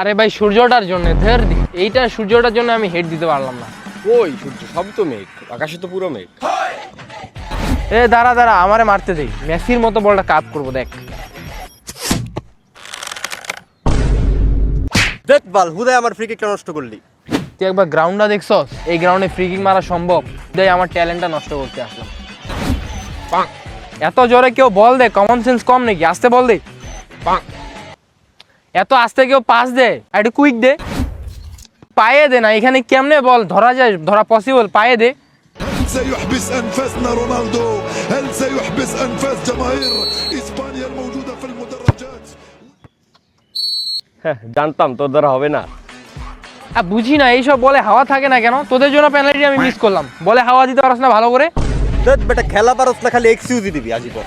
আরে ভাই সূর্যটার জন্য ধর এইটা সূর্যটার জন্য আমি হেড দিতে পারলাম না। ওই সূর্য সবই তো মেঘ, আকাশে তো পুরো মেঘ। এ দাঁড়া দাঁড়া, আমারে মারতে দেই, মেসির মতো বলটা কাপ করবো দেখ। দেখ বাল হুদায় আমার ফ্রি কিকটা নষ্ট করলি। তুই একবার গ্রাউন্ডটা দেখছস? এই গ্রাউন্ডে ফ্রি কিক মারা সম্ভব? তাই আমার ট্যালেন্টটা নষ্ট করতে আসলাম। এত জোরে কেউ বল দে, কমন সেন্স কম নাকি? আস্তে বল দে। এত আস্তে কেউ পাস দে, একটু কুইক দে। পায়ে দে না, এখানে কেমনে বল ধরা যায়? ধরা পসিবল? পায়ে দে। سيحبس أنفاسنا رونالدو؟ هل سيحبس أنفاس جماهير إسبانيا الموجودة في المدرجات؟ জানতাম তোর দ্বারা হবে না। বুঝি না এইসব বলে হাওয়া থাকে না কেন? তোদের জন্য পেনাল্টি আমি মিস করলাম, বলে হাওয়া দিতে পারছ না ভালো করে। দেখ বেটা খেলা পারস না, খালি এক্সকিউজই দিবি আজীবন।